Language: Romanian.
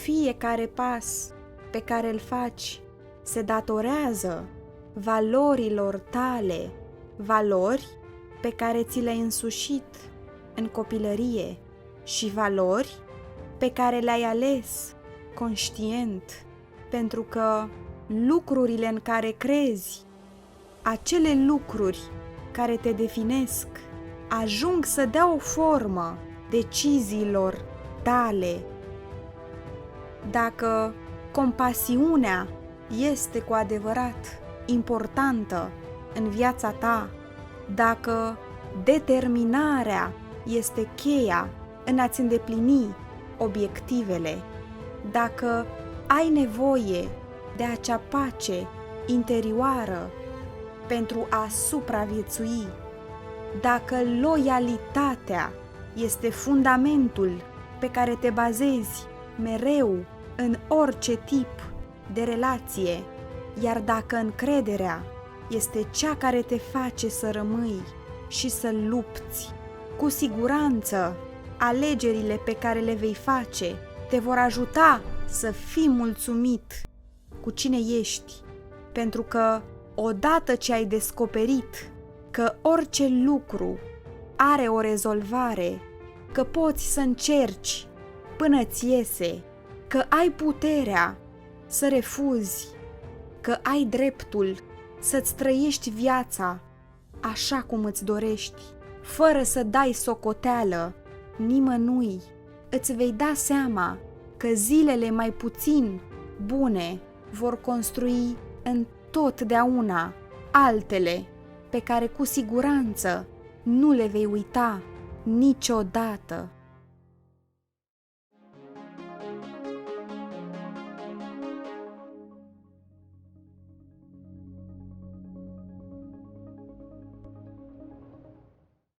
Fiecare pas pe care îl faci se datorează valorilor tale, valori pe care ți le-ai însușit în copilărie și valori pe care le-ai ales conștient, pentru că lucrurile în care crezi, acele lucruri care te definesc, ajung să dea o formă deciziilor tale. Dacă compasiunea este cu adevărat importantă în viața ta, dacă determinarea este cheia în a-ți îndeplini obiectivele, dacă ai nevoie de acea pace interioară pentru a supraviețui, dacă loialitatea este fundamentul pe care te bazezi mereu în orice tip de relație, iar dacă încrederea este cea care te face să rămâi și să lupți, cu siguranță alegerile pe care le vei face te vor ajuta să fii mulțumit cu cine ești, pentru că odată ce ai descoperit că orice lucru are o rezolvare, că poți să încerci până ți iese, că ai puterea să refuzi, că ai dreptul să-ți trăiești viața așa cum îți dorești, fără să dai socoteală nimănui, îți vei da seama că zilele mai puțin bune vor construi întotdeauna altele pe care cu siguranță nu le vei uita niciodată.